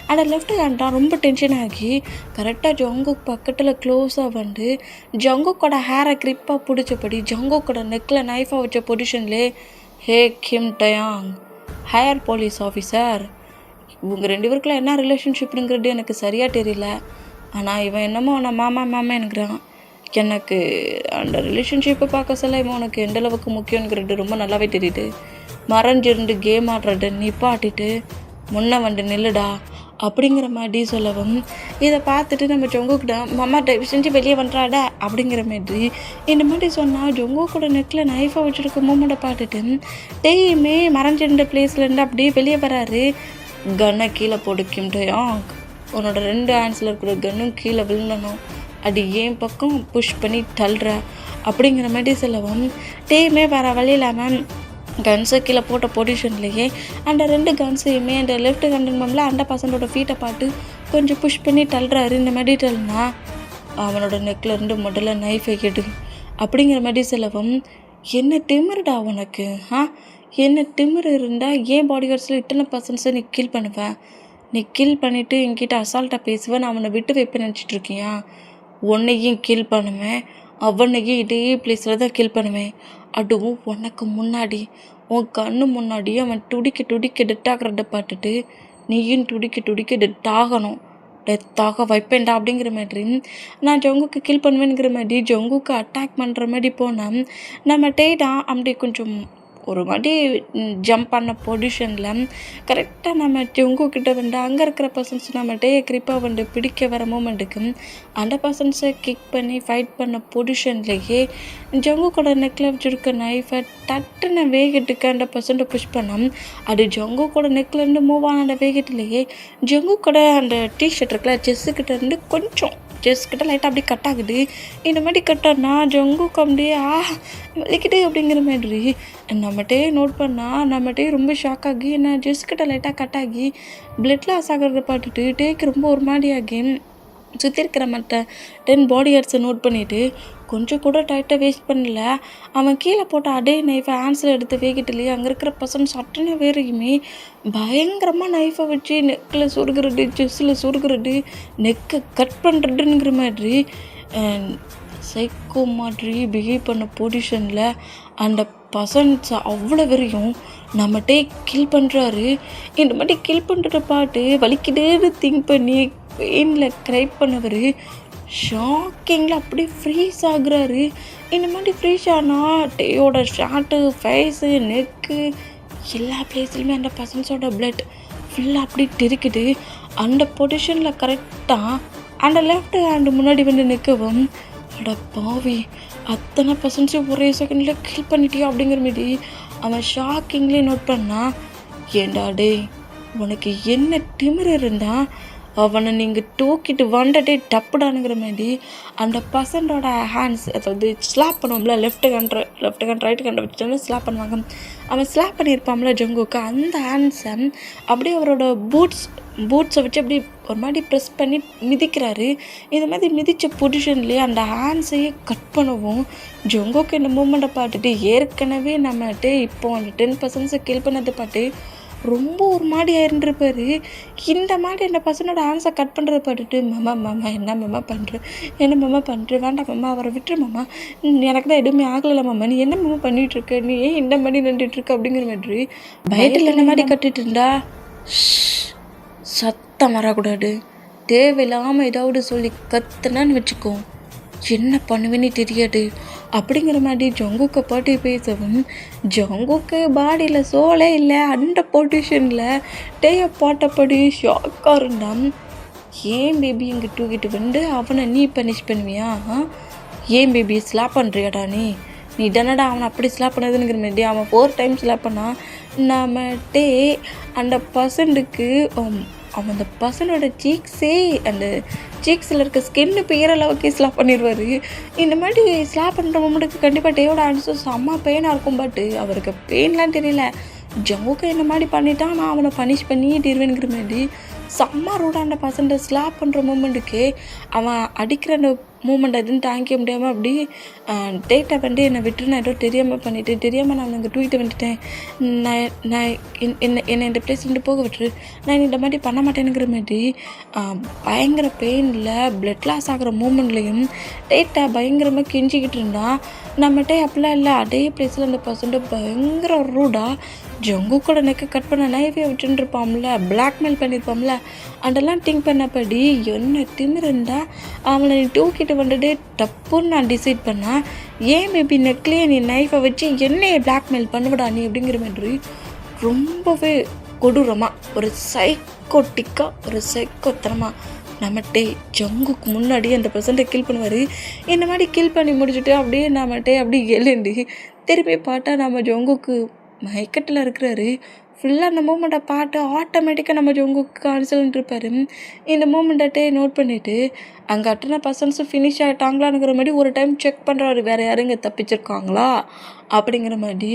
அந்த லெஃப்ட் ஹேண்ட் தான் ரொம்ப டென்ஷன் ஆகி கரெக்டாக ஜங்குக் பக்கத்தில் க்ளோஸாக ஜங்குக்கோட ஹேரை க்ரிப்பாக பிடிச்சபடி ஜங்குக்கோட நெக்கில் நைஃபாக வச்ச பொசிஷன்லே ஹே கிம் டயாங், ஹையர் போலீஸ் ஆஃபீஸர், இவங்க 2 பேருக்குள்ள என்ன ரிலேஷன்ஷிப்புங்கிறது எனக்கு சரியாக தெரியல. ஆனால் இவன் என்னமோ நான் மாமா எனக்குறான். எனக்கு அந்த ரிலேஷன்ஷிப்பை பார்க்க சொல்ல இவன் உனக்கு எந்த அளவுக்கு முக்கியங்கிறது ரொம்ப நல்லாவே தெரியுது. மறைஞ்சிருந்து கேம் ஆடுறத நிப்பாட்டிட்டு முன்ன நில்லுடா அப்படிங்கிற மாதிரி சொல்லவும் இதை பார்த்துட்டு நம்ம ஜங்குக்கிட்ட மாமா தயவு செஞ்சு வெளியே வந்துடாட அப்படிங்கிற மாதிரி இந்த மாதிரி சொன்னால் ஜங்குக்கோட நெக்கில் நைஃபாக வச்சுருக்க மூமெண்ட்டை பார்த்துட்டு டேயுமே மறைஞ்சிருந்த பிளேஸ்லேருந்து அப்படியே வெளியே வராரு. கன்னை கீழே போடு கிம் டயாங், உன்னோட 2 ஹேண்ட்ஸில் இருக்கிற கன்னும் கீழே விழுந்தணும், அது ஏன் பக்கம் புஷ் பண்ணி தள்ளுற அப்படிங்கிற மாதிரி சொல்லவும் டேயுமே வேறு வழி இல்லாமல் கன்ஸை கீழே போட்ட பொசிஷன்லேயே அந்த 2 கன்ஸையுமே அந்த லெஃப்ட் ஹேண்டுங்கம்ல அந்த பசங்களோட ஃபீட்டை பார்த்து கொஞ்சம் புஷ் பண்ணி தள்ளுறாரு. இந்த மாதிரி தள்ளுனா அவனோட நெக்லேருந்து முதல்ல நைஃபை எடு அப்படிங்கிற மாதிரி சொல்லவும் என்ன திமிருடா உனக்கு, என்ன திமிரு இருந்தால் ஏன் பாடி கார்ட்ஸில் இத்தனை பர்சன்ஸை நீ கில் பண்ணுவேன், நீ கில் பண்ணிவிட்டு என்கிட்ட அசால்ட்டாக பேசுவேன், நான் அவனை விட்டு வைப்பேன் நினச்சிட்ருக்கியா, உன்னையும் கில் பண்ணுவேன், அவனையும் இதே பிளேஸில் தான் கில் பண்ணுவேன், அதுவும் உனக்கு முன்னாடி உன் கண்ணு முன்னாடியே அவன் துடிக்க டெட் ஆகிறத பார்த்துட்டு நீயும் துடிக்க டெட் ஆகணும், டெத்தாக வைப்பேன்டா அப்படிங்கிற மாதிரி நான் ஜங்குக்கு கில் பண்ணுவேங்கிற மாதிரி ஜங்குக்கு அட்டாக் பண்ணுற மாதிரி போனேன். நம்ம டேடா அப்படி கொஞ்சம் ஒரு மாதிரி ஜம்ப் பண்ண பொசிஷனில் கரெக்டாக நம்ம ஜங்குக்கிட்ட அங்கே இருக்கிற பர்சன்ஸ் நம்ம டேயை கிரிப்பாக பிடிக்க வர மூமெண்ட்டுக்கு அந்த பர்சன்ஸை கிக் பண்ணி ஃபைட் பண்ண பொசிஷன்லேயே ஜங்குக்கோட நெக்கில் வச்சுருக்க நைஃபை டட்டுன்னு வேகட்டுக்கு அந்த பர்சன்ட்டை புஷ் பண்ணோம். அது ஜங்குக்கோட நெக்லேருந்து மூவ் ஆன அந்த வேகத்துலேயே ஜங்குக்கோட அந்த டிஷர்ட் இருக்குல்ல செஸ்ஸுக்கிட்டேருந்து கொஞ்சம் செஸ்கிட்ட லைட்டாக அப்படியே கட் ஆகுது. இந்த மாதிரி கட்டானா ஜங்குக்கு அப்படியே வலிக்கிட்டே அப்படிங்கிற மாதிரி நம்மகிட்டே நோட் பண்ணால் நம்மகிட்டே ரொம்ப ஷாக் ஆகி நான் ஜெஸ்கிட்ட லைட்டாக கட் ஆகி பிளட் லாஸ் ஆகிறத பார்த்துட்டு டேக்கு ரொம்ப ஒரு மாதிரி ஆகி சுற்றி இருக்கிற மற்ற 10 பாடி கார்ட்ஸை நோட் பண்ணிவிட்டு கொஞ்சம் கூட டைட்டாக வேஸ்ட் பண்ணல. அவன் கீழே போட்ட அதே நைஃபை ஹேண்ட்ஸில் எடுத்து வேகிட்டுலேயே அங்கே இருக்கிற பர்சன்ஸ் அத்தனை பேரையுமே பயங்கரமாக நைஃபை வச்சு நெக்கில் சொருகிறது, செஸ்ஸில் சொருகிறது, நெக்கை கட் பண்ணுறதுங்கிற மாதிரி சைக்கோ மாதிரி பிஹேவ் பண்ண பொசிஷனில் அந்த பர்சன்ஸ் அவ்வளோ வரையும் நம்மகிட்டே கில் பண்ணுறாரு. இந்த மாதிரி கில் பண்ணுற பாட்டு வலிக்குதேன்னு திங்க் பண்ணி பெயினில் க்ரை பண்ணவர் ஷாக்கிங்கில் அப்படியே ஃப்ரீஸ் ஆகுறாரு. இந்த மாதிரி ஃப்ரீஸ் ஆனால் டேயோட ஷார்ட்டு, ஃபேஸு, நெக்கு எல்லா பிளேஸ்லையுமே அந்த பர்சன்ஸோட பிளட் ஃபுல்லாக அப்படி தெரிக்குது. அந்த பொசிஷனில் கரெக்டாக அந்த லெஃப்ட் ஹேண்டு முன்னாடி நிற்கவும் அட பாவி அத்தனை பர்சன்ஸையும் ஒரே செகண்டில் கில் பண்ணிட்டியா அப்படிங்கிற மாரி அவன் ஷாக்கிங்லேயே நோட் பண்ணா. ஏண்டா டே உனக்கு என்ன திமிரு இருந்தா அவனை நீங்கள் தூக்கிட்டு வந்துட்டே டப்புடானுங்கிற மாதிரி அந்த பர்சனோட ஹேண்ட்ஸ், அதாவது ஸ்லாப் பண்ணுவோம்ல, லெஃப்ட் ஹேண்ட் ரைட் ஹேண்டை வச்சுட்டு ஸ்லாப் பண்ணுவாங்க. அவன் ஸ்லாப் பண்ணியிருப்பான்ல ஜங்குக்கு, அந்த ஹேண்ட்ஸை அப்படியே அவரோட பூட்ஸை வச்சு அப்படி ஒரு மாதிரி ப்ரெஸ் பண்ணி மிதிக்கிறாரு. இந்த மாதிரி மிதித்த பொசிஷன்லேயே அந்த ஹேண்ட்ஸையே கட் பண்ணவும் ஜங்குக்கு இந்த மூமெண்ட்டை பார்த்துட்டு ஏற்கனவே நம்மகிட்ட இப்போ அந்த 10% கில் பண்ணதை பார்த்து ரொம்ப ஒரு மாதிரி ஆயிருந்துருப்பாரு. இந்த மாதிரி அந்த பசனோட ஆன்ஸை கட் பண்ணுறத பார்த்துட்டு, மாமா என்ன மாமா பண்ணுற, வேண்டாம் மாமா, அவரை விட்டுரு மாமா, எனக்கு தான் எதுவுமே ஆகலை மாமா, நீ என்ன மாமா பண்ணிகிட்ருக்க, நீ ஏன் இந்த மாதிரி நின்றுட்டுருக்க அப்படிங்கிற மாதிரி பயத்தில் என்ன மாதிரி கட்டிட்டு இருந்தா. சத்தம் வரக்கூடாது, தேவையில்லாமல் ஏதாவது சொல்லி கத்துனான்னு வச்சுக்கோ, என்ன பண்ணுவேன்னு தெரியாது அப்படிங்கிற மாதிரி ஜங்குக்கை பாட்டி பேசவும் ஜங்குக்கு பாடியில் சோலே இல்லை, அந்த பொசிஷனில் டேயை பாட்டப்படி ஷாக்காக இருந்தான். ஏன் பேபி இங்கே தூக்கிட்டு வந்து அவனை நீ பனிஷ் பண்ணுவியா? ஏன் பேபி ஸ்லாப் பண்ணுறியாடா நீ தானடா அவனை அப்படி ஸ்லாப் பண்ணதுங்கிற மாதிரி அவன் 4 டைம் ஸ்லாப் பண்ணான். நம்மட்டே அந்த பர்சனுக்கு அவன் அந்த பர்சனோட அந்த சீக்ஸில் இருக்க ஸ்கின்னு பெயர் அளவுக்கு ஸ்லாப் பண்ணிடுவார். இந்த மாதிரி ஸ்லாப் பண்ணுற மொமெண்ட்டுக்கு கண்டிப்பாக டேவோட ஆன்சர் செம்ம பெயினாக இருக்கும். பட்டு அவருக்கு பெயின்லாம் தெரியல, ஜங்குக்கு இந்த மாதிரி பண்ணிட்டான், நான் அவனை பனிஷ் பண்ணியே தீர்வேனுங்கிற மாதிரி செம்ம ரூடாக அந்த பர்சன்ட்டை ஸ்லாப் பண்ணுற மூமெண்ட்டுக்கு அவன் அடிக்கிற அந்த மூமெண்ட் எதுன்னு தாங்கிக்க முடியாமல் அப்படி டேட்டை வந்து என்னை விட்டுரு, நான் ஏதோ தெரியாமல் நான் அங்கே தூக்கிட்டு வந்துட்டேன், நான் என்னை இந்த பிளேஸ்லேருந்து போக விட்டுரு, நான் இந்த மாதிரி பண்ண மாட்டேனுங்கிற மாதிரி பயங்கர பெயினில் பிளட் லாஸ் ஆகிற மூமெண்ட்லேயும் டேட்டை பயங்கரமாக கெஞ்சிக்கிட்டு இருந்தான். நம்மகிட்ட அப்படிலாம் இல்லை, அதே பிளேஸில் அந்த பர்சன்ட்டை பயங்கர ரூடாக ஜங்குக்கோட நெக்கை கட் பண்ண நைஃபை விட்டுருப்பாம்ல, பிளாக்மெயில் பண்ணியிருப்பாம்ல, அதெல்லாம் திங்க் பண்ணப்படி என்ன திமிருந்தா அவனை நீ தூக்கிட்டு வந்துட்டு தப்புன்னு நான் டிசைட் பண்ணேன். ஏன் பேபி நெக்லேயே நீ நைஃபை வச்சு என்னையை பிளாக்மெயில் பண்ணுவடா நீ அப்படிங்கிற மாதிரி ரொம்பவே கொடூரமாக ஒரு சைக்கோத்தனமாக நம்மகிட்டே ஜங்குக்கு முன்னாடி அந்த பர்சன்ட்டை கில் பண்ணுவார். இந்த மாதிரி கில் பண்ணி முடிச்சுட்டு அப்படியே நம்மகிட்டே அப்படியே எழுந்து திருப்பி பார்த்தா நம்ம ஜங்குக்கு மயக்கத்தில் இருக்கிறாரு. ஃபுல்லாக அந்த மூமெண்ட்டை பார்த்து ஆட்டோமேட்டிக்காக நம்ம ஜங்குக்கு ஆன்சர்ன்ட்டு இருப்பார். இந்த மூமெண்ட்டே நோட் பண்ணிவிட்டு அங்கே அத்தனை பர்சன்ஸும் ஃபினிஷ் ஆகிட்டாங்களாங்கிற மாதிரி ஒரு டைம் செக் பண்ணுறாரு, வேறு யாரும் இங்கே தப்பிச்சிருக்காங்களா அப்படிங்கிற மாதிரி.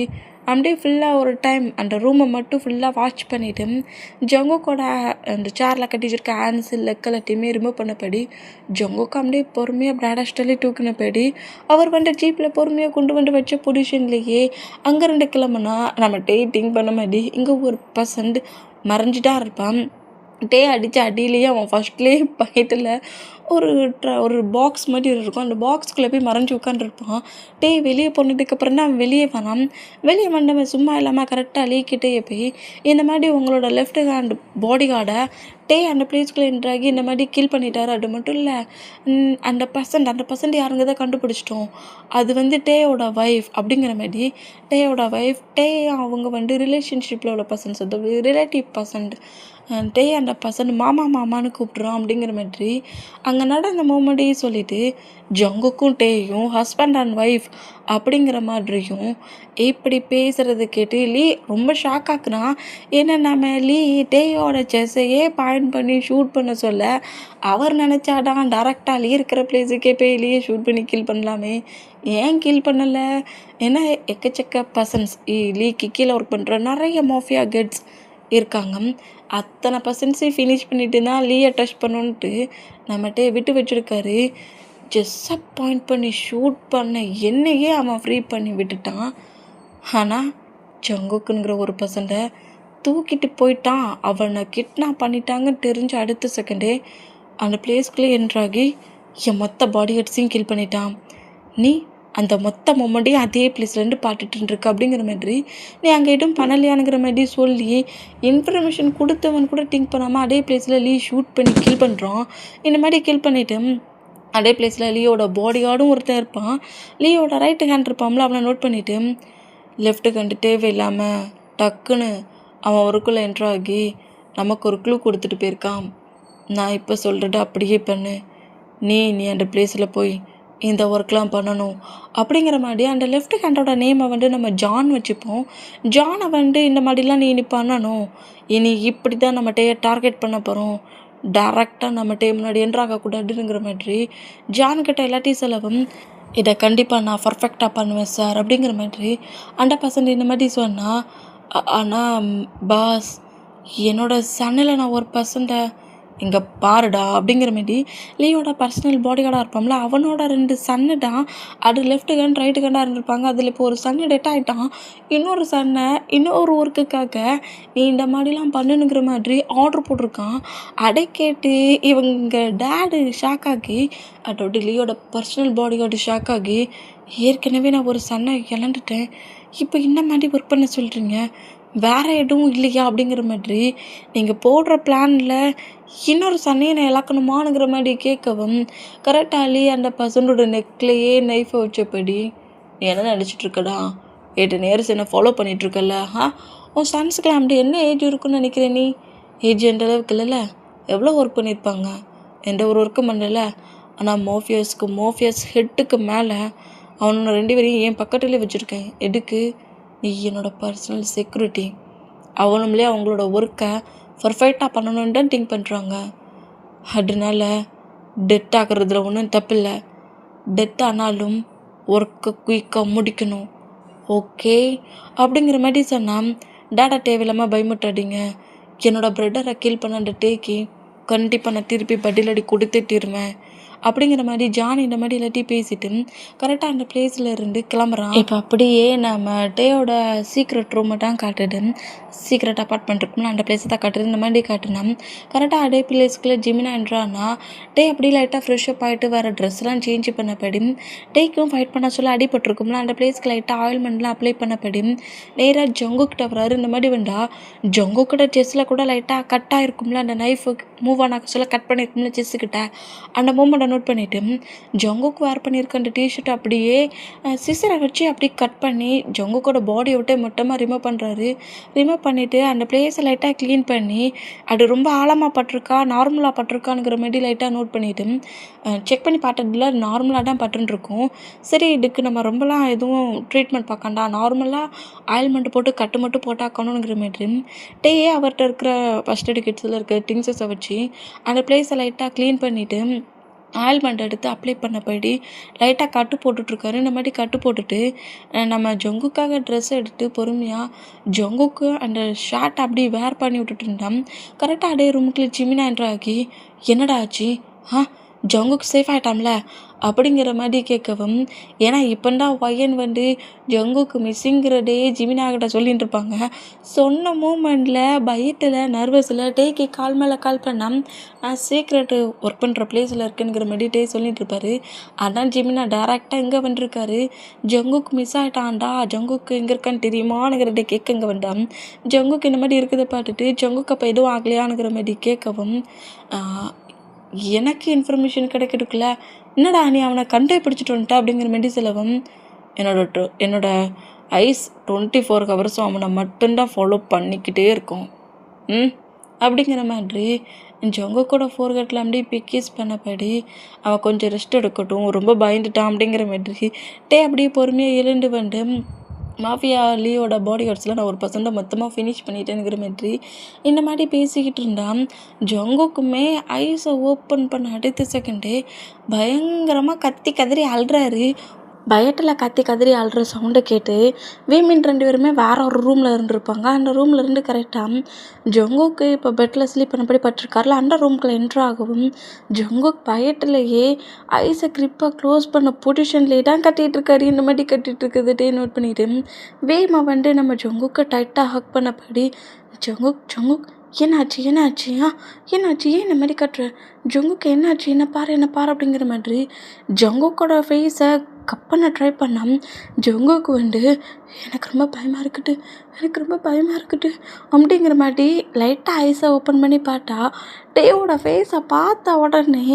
அப்படியே ஃபுல்லாக ஒரு டைம் அந்த ரூமை மட்டும் ஃபுல்லாக வாட்ச் பண்ணிவிட்டு ஜங்குக்கோட அந்த சேரில் கட்டி வச்சிருக்க ஹேண்ட்ஸ் லெக் எல்லாத்தையுமே ரிமூவ் பண்ணப்படி ஜங்குக்கு அப்படியே பொறுமையாக பிராடஸ்டலி தூக்கினபடி அவர் வந்து ஜீப்பில் பொறுமையாக கொண்டு வந்து வச்ச பொசிஷன்லேயே அங்கே 2 கிலோமீனா நம்ம திங்க் பண்ண மாதிரி இங்கே ஒரு பர்சன்ட் மறைஞ்சிட்டா இருப்பான். அடித்த அடியிலேயே அவன் ஃபஸ்ட்லேயே பயத்தில் ஒரு பாக்ஸ் மாதிரி இருக்கும், அந்த பாக்ஸ்குள்ளே போய் மறைஞ்சி உட்காந்துருப்பான். வெளியே போனதுக்கப்புறம் தான் அவன் வெளியே வரான். வெளியே வந்தவன் சும்மா இல்லாமல் கரெக்டாக லீக்கிட்டே போய் இந்த மாதிரி உங்களோட லெஃப்ட் ஹேண்ட் பாடி கார்டை அந்த பிளேஸ்குள்ளே என்ட்ராகி இந்த மாதிரி கில் பண்ணிட்டாரு. அது மட்டும் இல்லை, அந்த பர்சன்ட் யாருங்க தான் கண்டுபிடிச்சிட்டோம், அது வந்து டேயோட ஒய்ஃப் அப்படிங்கிற மாதிரி. அவங்க வந்து ரிலேஷன்ஷிப்பில் உள்ள பர்சன்ஸ், அது ரிலேட்டிவ் பர்சன்ட். அந்த பர்சன் மாமான்னு கூப்பிட்றோம் அப்படிங்கிற மாதிரி அங்கே நடந்த மூமெண்ட்டையும் சொல்லிவிட்டு ஜங்குக்கும் டேயும் ஹஸ்பண்ட் அண்ட் ஒய்ஃப் அப்படிங்கிற மாதிரியும் இப்படி பேசுகிறது கேட்டு லீ ரொம்ப ஷாக் ஆக்குறான். ஏன்னா நம்ம டேயோட செஸ்ஸையே பாயிண்ட் பண்ணி ஷூட் பண்ண சொல்ல அவர் நினச்சாதான் டேரெக்டாக இருக்கிற பிளேஸுக்கே போய் லீயை ஷூட் பண்ணி கில் பண்ணலாமே, ஏன் கில் பண்ணலை? ஏன்னா எக்கச்சக்க பர்சன்ஸ் லீக்கு கீழே ஒர்க் பண்ணுற நிறைய மாஃபியா கெட்ஸ் இருக்காங்க. அத்தனை பர்சன்ட்ஸையும் ஃபினிஷ் பண்ணிட்டு தான் லீயை டச் பண்ணணுன்ட்டு நம்மகிட்ட விட்டு வச்சுருக்காரு. ஜஸ்ஸை பாயிண்ட் பண்ணி ஷூட் பண்ண என்னையே அவன் ஃப்ரீ பண்ணி விட்டுட்டான். ஆனால் ஜங்குக்குங்கிற ஒரு பர்சன்ட்டை தூக்கிட்டு போயிட்டான். அவனை கிட்னாப் பண்ணிட்டாங்கன்னு தெரிஞ்ச அடுத்த செகண்டே அந்த பிளேஸ்குள்ளே என்ட்ராகி என் மொத்த பாடி ஹெட்ஸையும் கில் பண்ணிட்டான். நீ அந்த மொத்த மொமெண்ட்டையும் அதே பிளேஸ்லேருந்து பார்த்துட்டுருக்கு அப்படிங்கிற மாதிரி நீ அங்கே எதுவும் பண்ணலையானுங்கிற மாதிரி சொல்லி இன்ஃபர்மேஷன் கொடுத்தவன் கூட திங்க் பண்ணாமல் அதே பிளேஸில் லீ ஷூட் பண்ணி கில் பண்ணுறான். இந்த மாதிரி கில் பண்ணிவிட்டு அதே பிளேஸில் லீயோட பாடி கார்டும் ஒருத்தன் இருப்பான். லீயோட ரைட்டு ஹேண்ட் இருப்பான்ல, அவனை நோட் பண்ணிவிட்டு லெஃப்ட்டு ஹேண்டு தேவையில்லாமல் டக்குன்னு அவன் ஒருக்குள்ளே என்ட்ராகி நமக்கு ஒரு க்ளூ கொடுத்துட்டு போயிருக்கான். நான் இப்போ சொல்கிறது அப்படியே பண்ணு, நீ அந்த பிளேஸில் போய் இந்த ஒர்க்லாம் பண்ணணும் அப்படிங்கிற மாதிரி அந்த லெஃப்ட் ஹேண்டோட நேமை நம்ம ஜான் வச்சுப்போம். ஜானை இந்த மாதிரிலாம் நீ பண்ணணும், இனி இப்படி தான் நம்ம டார்கெட் பண்ண போகிறோம், டேரெக்டாக நம்ம முன்னாடி என்ட்ராகக்கூடாதுங்கிற மாதிரி ஜான்கிட்ட எல்லாத்தையும் செலவும் இதை கண்டிப்பாக நான் பர்ஃபெக்டாக பண்ணுவேன் சார் அப்படிங்கிற மாதிரி 100% இந்த மாதிரி சொன்னால், ஆனால் பாஸ் என்னோட சன்னில் நான் ஒரு பர்சன்ட்டை இங்கே பாருடா அப்படிங்கிற மாரி லீயோட பர்சனல் பாடி கார்டாக இருப்பான்ல, அவனோட 2 சன்னுடா. அது லெஃப்ட் ஹேண்ட் ரைட்டு ஹேண்டாக இருந்திருப்பாங்க. அதில் இப்போ ஒரு சன்னு டெட் ஆகிட்டான். இன்னொரு சன்னை இன்னொரு ஒர்க்குக்காக நீ இந்த மாதிரிலாம் பண்ணணுங்கிற மாதிரி ஆர்டர் போட்டிருக்கான். அதை கேட்டு இவங்க டேடு ஷாக் ஆகி, அதோட லீயோட பர்சனல் பாடி கார்டு ஷாக் ஆகி, ஏற்கனவே நான் ஒரு சன்னை இழந்துட்டேன், இப்போ இந்த மாதிரி ஒர்க் பண்ண சொல்கிறீங்க, வேறு எதுவும் இல்லையா அப்படிங்கிற மாதிரி நீங்கள் போடுற பிளானில் இன்னொரு சன்னையை நான் இழக்கணுமானுங்கிற மாதிரி கேட்கவும், கரெக்டாக அந்த பர்சனோட நெக்லேயே நைஃபை வச்சபடி, நீ என்ன நினச்சிட்ருக்கடா, 8 நேரஸ் என்ன ஃபாலோ பண்ணிகிட்ருக்கல, உன் சன்ஸுக்கெலாம் அப்படி என்ன ஏஜ் இருக்குன்னு நினைக்கிறேன் நீ? ஏஜ் எந்த அளவுக்கு இல்லைல்ல, எவ்வளோ ஒர்க் பண்ணியிருப்பாங்க, எந்த ஒரு ஒர்க்கும் பண்ணல. ஆனால் மோஃபியஸ் ஹெட்டுக்கு மேலே அவனோட 2 பேரையும் என் பக்கத்துலேயே வச்சுருக்கேன். எதுக்கு? நீ என்னோடய பர்சனல் செக்யூரிட்டி. அவனுங்களே அவங்களோட ஒர்க்கை பர்ஃபெக்டாக பண்ணணுன்னு தான் திங்க் பண்ணுறாங்க. அதனால டெத் ஆகிறதுல ஒன்றும் தப்பில்லை. டெத் ஆனாலும் ஒர்க்கை குயிக்காக முடிக்கணும், ஓகே அப்படிங்கிற மாதிரி சொன்னால், டேட்டா தேவையில்லாமல் பயமுட்டாதீங்க, என்னோடய பிரதரை கில் பண்ண அந்த டேக்கு கண்டிப்பாக நான் திருப்பி பதிலடி கொடுத்தே தீருவேன் அப்படிங்கிற மாதிரி ஜான் இந்த மாதிரி எல்லாத்தையும் பேசிட்டு கரெக்டாக அந்த பிளேஸில் இருந்து கிளம்புறான். இப்போ அப்படியே நம்ம டேயோட சீக்ரெட் ரூமை தான் காட்டுது, சீக்ரெட் அப்பார்ட்மெண்ட் இருக்கும்ல அந்த பிளேஸை தான் காட்டுது. இந்த மாதிரி காட்டுனா கரெக்டாக அதே பிளேஸ்க்குள்ளே ஜிமினா என்றான்னா டே அப்படி லைட்டாக ஃப்ரெஷ்அப் ஆகிட்டு வேறு ட்ரெஸ்லாம் சேஞ்ச் பண்ணப்படி டேக்கும் ஃபைட் பண்ண சொல்ல அடிபட்டிருக்கும்ல அந்த பிளேஸ்க்கு லைட்டாக ஆயில்மெண்ட்லாம் அப்ளை பண்ணப்படி நேராக ஜங்குக்கிட்ட வராரு. இந்த மாதிரி ஜங்குக்கிட்ட செஸ்ஸில் கூட லைட்டாக கட் ஆகிருக்கும்ல, அந்த நைஃபு மூவ் ஆனாக்க சொல்ல கட் பண்ணியிருக்கும்ல செஸ்ஸுக்கிட்ட, அந்த மூமெண்ட்டை நோட் பண்ணிவிட்டு ஜங்குக்கு வேர் பண்ணியிருக்க அந்த டிஷர்ட் அப்படியே சிசரை வச்சு அப்படி கட் பண்ணி ஜங்குக்கோட பாடியை விட்டு மொத்தமாக ரிமூவ் பண்ணுறாரு. ரிமூவ் பண்ணிவிட்டு அந்த பிளேஸை லைட்டாக க்ளீன் பண்ணி அது ரொம்ப ஆழமாக பட்டிருக்கா நார்மலாக பட்டிருக்கானுங்கிற மாதிரி லைட்டாக நோட் பண்ணிவிட்டு செக் பண்ணி பார்த்ததில் நார்மலாக தான் பட்டுருக்கும். சரி இதுக்கு நம்ம ரொம்பலாம் எதுவும் ட்ரீட்மெண்ட் பார்க்கண்டா, நார்மலாக ஆயில்மெண்ட் போட்டு கட்டு மட்டும் போட்டாக்கணுங்கிற மாதிரி டேயே அவர்கிட்ட இருக்கிற ஃபஸ்ட் எய்டு கிட்ஸில் இருக்கிற திங்ஸஸை வச்சு அந்த பிளேஸை லைட்டாக க்ளீன் பண்ணிவிட்டு ஆயில்மெண்ட் எடுத்து அப்ளை பண்ணபடி லைட்டாக கட்டு போட்டுட்ருக்காரு. இந்த மாதிரி கட்டு போட்டுட்டு நம்ம ஜங்குக்காக ட்ரெஸ் எடுத்து பொறுமையாக ஜங்குக்கு அந்த ஷர்ட் அப்படி வேர் பண்ணி விட்டுட்டு இருந்தான். கரெக்டாக அதே ரூமுக்குள்ளே ஜிமினா என்ட்ராகி, என்னடா ஆச்சு, ஜங்குக்கு சேஃப் ஆகிட்டாம்ல அப்படிங்கிற மாதிரி கேட்கவும், ஏன்னா இப்போதான் பையன் ஜங்குக்கு மிஸ்ஸிங்கிறதே ஜிமினாகிட்ட சொல்லிட்டு இருப்பாங்க. சொன்ன மூமெண்ட்டில் பயத்தில் நர்வஸில் டேக்கு கால் மேலே கால் பண்ணால் நான் சீக்ரெட்டு ஒர்க் பண்ணுற பிளேஸில் இருக்குங்கிற மாதிரி டே சொல்லிட்டு இருப்பாரு. அதான் ஜிமினா டேரெக்டாக இங்கே வந்துருக்காரு, ஜங்குக்கு மிஸ் ஆகிட்டான்டா, ஜங்குக்கு எங்கே இருக்கான்னு தெரியுமானுங்கிறத கேட்க இங்கே வேண்டாம். ஜங்குக்கு இந்த மாதிரி இருக்கிறத பார்த்துட்டு ஜங்குக்கு அப்போ எதுவும் ஆகலையானுங்கிற மாதிரி கேட்கவும், எனக்கு இன்ஃபர்மேஷன் கிடைக்கிறதுக்குள்ள என்னடா நீ அவனை கண்டே பிடிச்சிட்டு வந்துட்டா அப்படிங்கிற மாதிரி செலவும், என்னோட ஐஸ் 24 ஹவர்ஸும் அவனை மட்டும்தான் ஃபாலோ பண்ணிக்கிட்டே இருக்கும் அப்படிங்கிற மாதிரி ஜொங்க கூட ஃபோர்கட்டில் அப்படியே பிக்கிஸ் பண்ணபடி அவன் கொஞ்சம் ரெஸ்ட் எடுக்கட்டும், ரொம்ப பயந்துட்டான் அப்படிங்கிற மாதிரி டே அப்படியே பொறுமையாக எழுந்து மாஃபியா லீயோட பாடி கார்ட்ஸில் நான் ஒரு பர்சன்ட்டை மொத்தமாக ஃபினிஷ் பண்ணிட்டேங்கிற மாதிரி இந்த மாதிரி பேசிக்கிட்டு இருந்தான். ஜங்குக்குமே ஐஸை ஓப்பன் பண்ண அடுத்த செகண்டே பயங்கரமாக கத்தி கதறி அழுறாரு. பயத்தில் கத்தி கதறி அழுற சவுண்டை கேட்டு வீமின் 2 பேருமே வேறு ஒரு ரூமில் இருந்துருப்பாங்க. அந்த ரூமில் இருந்து கரெக்டாக ஜங்குக்கு இப்போ பெட்டில் ஸ்லீப் பண்ணபடி பட்டிருக்காருல அந்த ரூம்குள்ளே என்ட்ரு ஆகவும் ஜங்குக் பயத்திலேயே ஐஸை கிரிப்பாக க்ளோஸ் பண்ண பொசிஷன்லேயே தான் கட்டிகிட்டு இருக்காரு. இந்த மாதிரி கட்டிகிட்டு இருக்கிறதே நோட் பண்ணிவிட்டு வேமா நம்ம ஜங்குக்கை டைட்டாக ஹக் பண்ணபடி ஜங்குக் என்னாச்சு என்னாச்சு ஏன் இந்த மாதிரி கட்டுற, ஜங்குக்கு என்னாச்சு, என்ன பாரு அப்படிங்கிற மாதிரி ஜங்குக்கோட ஃபேஸை கப்பனை ட்ரை பண்ணால் ஜங்குக்கு எனக்கு ரொம்ப பயமாக இருக்குது அப்படிங்கிற மாதிரி லைட்டாக ஐஸை ஓப்பன் பண்ணி பார்த்தா டேவோட ஃபேஸை பார்த்த உடனே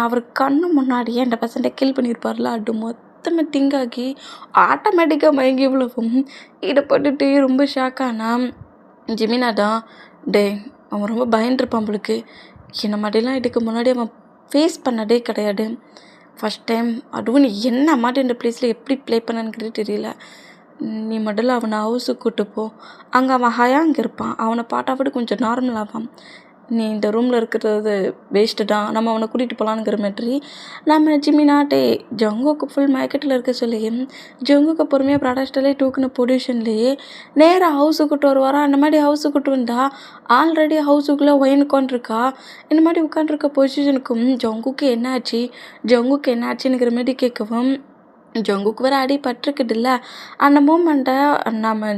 அவர் கண்ணு முன்னாடியே அந்த பர்சன்ட்டை கில் பண்ணியிருப்பார்ல, அது மொத்தமாக திங்காகி ஆட்டோமேட்டிக்காக மயங்கி விழுவும். ஈடுபட்டுட்டு ரொம்ப ஷாக்கானா ஜிமினா தான், அவன் ரொம்ப பயந்துருப்பான் அவளுக்கு, என்ன மாதிரிலாம் இதுக்கு முன்னாடி அவன் ஃபேஸ் பண்ணதே கிடையாது, ஃபஸ்ட் டைம் அதுவும் நீ என்ன மாட்டி இந்த ப்ளேஸில் எப்படி ப்ளே பண்ணனுங்கிறது தெரியல. நீ முதல்ல அவனை ஹவுஸுக்கு கூட்டு போ. அங்கே அவன் ஹயாங் இருப்பான். அவனை பார்த்தா விட கொஞ்சம் நார்மல் ஆவான். நீ இந்த ரூமில் இருக்கிறது வேஸ்ட்டு தான், நம்ம அவனை கூட்டிகிட்டு போகலான்ங்கிற மாதிரி நம்ம ஜிமினாட்டே ஜங்குக்கு ஃபுல் மயக்கத்தில் இருக்க சொல்லி ஜங்குக்கு பொறுமையாக ப்ராடக்ட்லேயே டூக்குன பொடிஷன்லேயே நேராக ஹவுஸுக்கு கூட்டு வருவாரா. அந்த மாதிரி ஹவுஸுக்கு கூட்டு வந்தா ஆல்ரெடி ஹவுஸுக்குள்ளே ஒயின் உட்காந்துருக்கா. இந்த மாதிரி உட்காந்துருக்க பொசிஷனுக்கும் ஜங்குக்கு என்ன ஆச்சுங்கிற மாதிரி கேட்கவும் ஜங்குக்கு வேறு அடி பட்டிருக்குதுல்ல. அந்த மூமெண்ட்டை நம்ம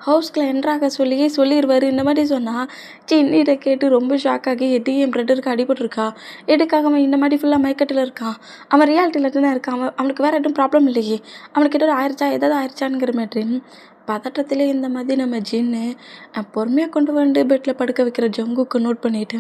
ஹவுஸ்குள்ளே என்ட்ராக சொல்லிடுவார். இந்த மாதிரி சொன்னால் சின்னிட்ட கேட்டு ரொம்ப ஷாக் ஆகி என் பிரதருக்கு அடிபட்டுருக்கா, எதுக்காக அவன் இந்த மாதிரி ஃபுல்லாக மயக்கத்தில் இருக்கான், அவன் ரியாலிட்டியில் தானே இருக்கான், அவனுக்கு வேறு எதுவும் ப்ராப்ளம் இல்லையே, அவனுக்கு ஏதாவது ஆயிடுச்சானுங்கிற மாதிரி பதட்டத்திலே இந்த மாதிரி நம்ம ஜின்னு பொறுமையாக கொண்டு வந்து பெட்டில் படுக்க வைக்கிற ஜங்குக்கு நோட் பண்ணிவிட்டு